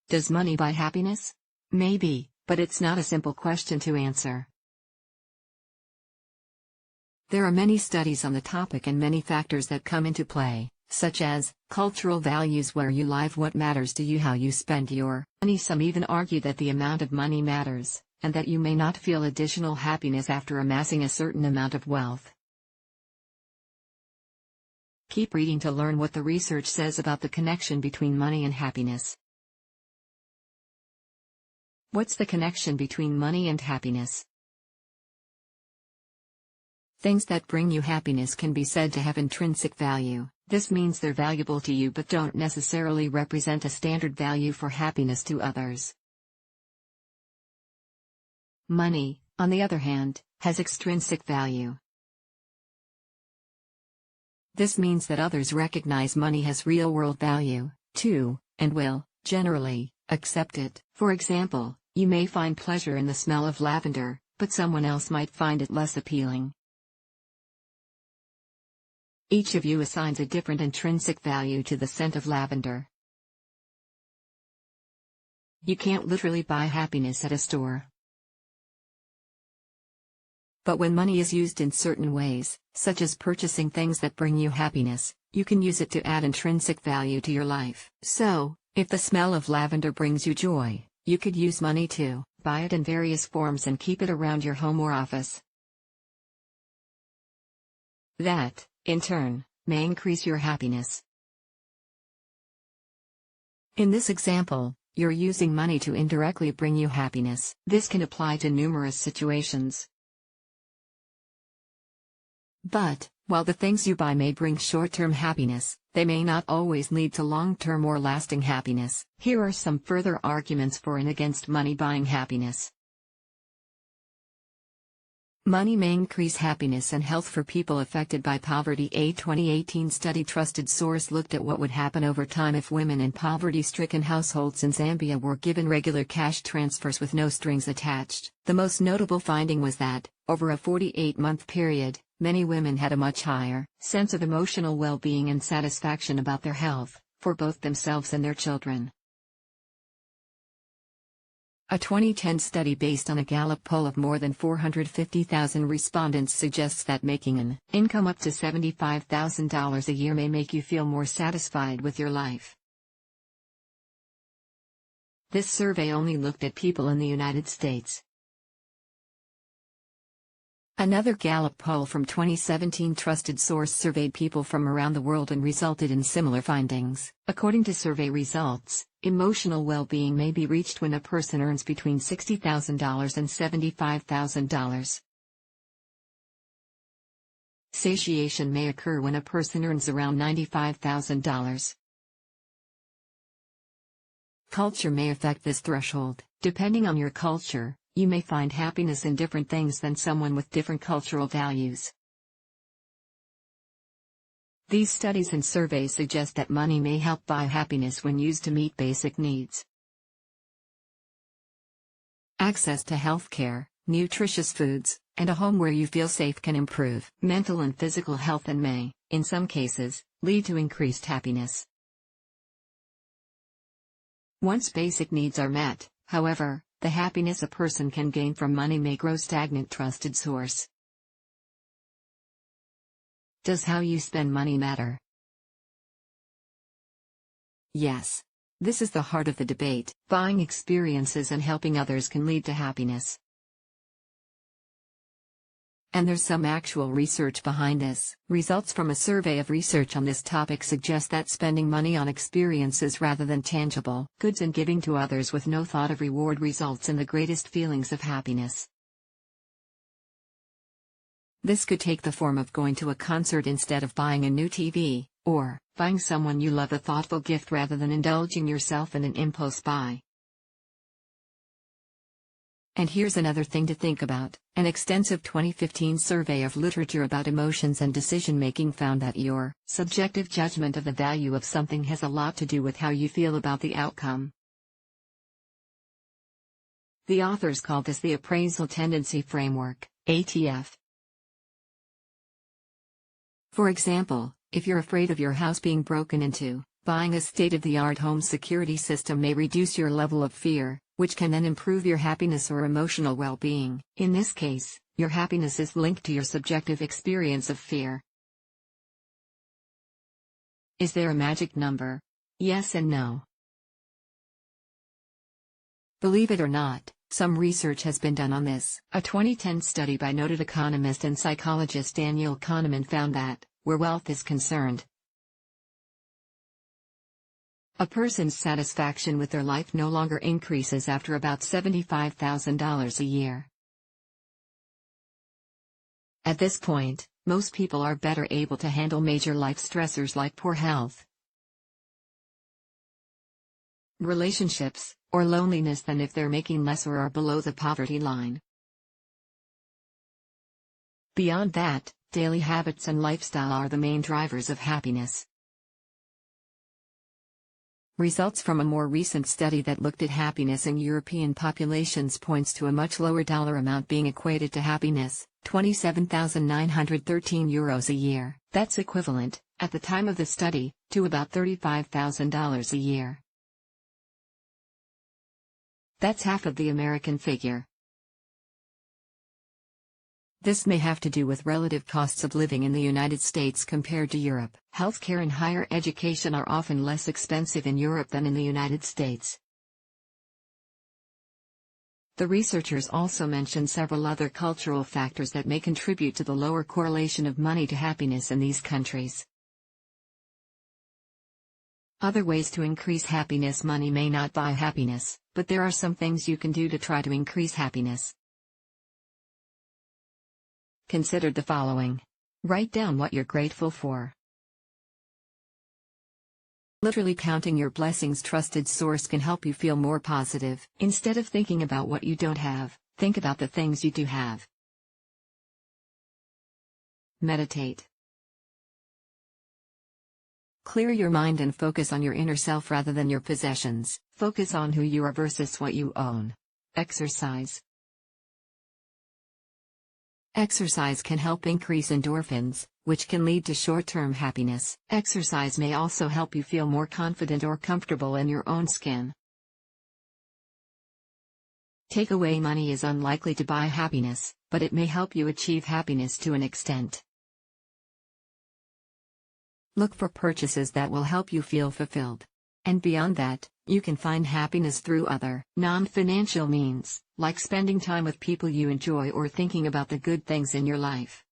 Does money buy happiness? Maybe, but it's not a simple question to answer. There are many studies on the topic and many factors that come into play, such as cultural values, where you live, what matters to you, how you spend your money. Some even argue that the amount of money matters, and that you may not feel additional happiness after amassing a certain amount of wealth. Keep reading to learn what the research says about the connection between money and happiness. What's the connection between money and happiness? Things that bring you happiness can be said to have intrinsic value. This means they're valuable to you but don't necessarily represent a standard value for happiness to others. Money, on the other hand, has extrinsic value. This means that others recognize money has real-world value, too, and will, generally, accept it. For example, you may find pleasure in the smell of lavender, but someone else might find it less appealing. Each of you assigns a different intrinsic value to the scent of lavender. You can't literally buy happiness at a store. But when money is used in certain ways, such as purchasing things that bring you happiness, you can use it to add intrinsic value to your life. So, if the smell of lavender brings you joy, you could use money to buy it in various forms and keep it around your home or office. That, in turn, may increase your happiness. In this example, you're using money to indirectly bring you happiness. This can apply to numerous situations. But, while the things you buy may bring short-term happiness, they may not always lead to long-term or lasting happiness. Here are some further arguments for and against money buying happiness. Money may increase happiness and health for people affected by poverty. A 2018 study trusted source looked at what would happen over time if women in poverty-stricken households in Zambia were given regular cash transfers with no strings attached. The most notable finding was that, over a 48-month period, many women had a much higher sense of emotional well-being and satisfaction about their health, for both themselves and their children. A 2010 study based on a Gallup poll of more than 450,000 respondents suggests that making an income up to $75,000 a year may make you feel more satisfied with your life. This survey only looked at people in the United States. Another Gallup poll from 2017 trusted source surveyed people from around the world and resulted in similar findings. According to survey results, emotional well-being may be reached when a person earns between $60,000 and $75,000. Satiation may occur when a person earns around $95,000. Culture may affect this threshold. Depending on your culture, you may find happiness in different things than someone with different cultural values. These studies and surveys suggest that money may help buy happiness when used to meet basic needs. Access to health care, nutritious foods, and a home where you feel safe can improve mental and physical health and may, in some cases, lead to increased happiness. Once basic needs are met, however, the happiness a person can gain from money may grow stagnant. Trusted source. Does how you spend money matter? Yes. This is the heart of the debate. Buying experiences and helping others can lead to happiness. And there's some actual research behind this. Results from a survey of research on this topic suggest that spending money on experiences rather than tangible goods and giving to others with no thought of reward results in the greatest feelings of happiness. This could take the form of going to a concert instead of buying a new TV, or buying someone you love a thoughtful gift rather than indulging yourself in an impulse buy. And here's another thing to think about. An extensive 2015 survey of literature about emotions and decision-making found that your subjective judgment of the value of something has a lot to do with how you feel about the outcome. The authors call this the appraisal tendency framework, ATF. For example, if you're afraid of your house being broken into, Buying a state-of-the-art home security system may reduce your level of fear, which can then improve your happiness or emotional well-being. In this case, your happiness is linked to your subjective experience of fear. Is there a magic number? Yes and no. Believe it or not, some research has been done on this. A 2010 study by noted economist and psychologist Daniel Kahneman found that, where wealth is concerned, a person's satisfaction with their life no longer increases after about $75,000 a year. At this point, most people are better able to handle major life stressors like poor health, relationships, or loneliness than if they're making less or are below the poverty line. Beyond that, daily habits and lifestyle are the main drivers of happiness. Results from a more recent study that looked at happiness in European populations points to a much lower dollar amount being equated to happiness, €27,913 a year. That's equivalent, at the time of the study, to about $35,000 a year. That's half of the American figure. This may have to do with relative costs of living in the United States compared to Europe. Healthcare and higher education are often less expensive in Europe than in the United States. The researchers also mention several other cultural factors that may contribute to the lower correlation of money to happiness in these countries. Other ways to increase happiness. Money may not buy happiness, but there are some things you can do to try to increase happiness. Consider the following. Write down what you're grateful for. Literally counting your blessings. Trusted source can help you feel more positive. Instead of thinking about what you don't have, think about the things you do have. Meditate. Clear your mind and focus on your inner self rather than your possessions. Focus on who you are versus what you own. Exercise. Exercise can help increase endorphins, which can lead to short-term happiness. Exercise may also help you feel more confident or comfortable in your own skin. Takeaway. Money is unlikely to buy happiness, but it may help you achieve happiness to an extent. Look for purchases that will help you feel fulfilled. And beyond that, you can find happiness through other, non-financial means, like spending time with people you enjoy or thinking about the good things in your life.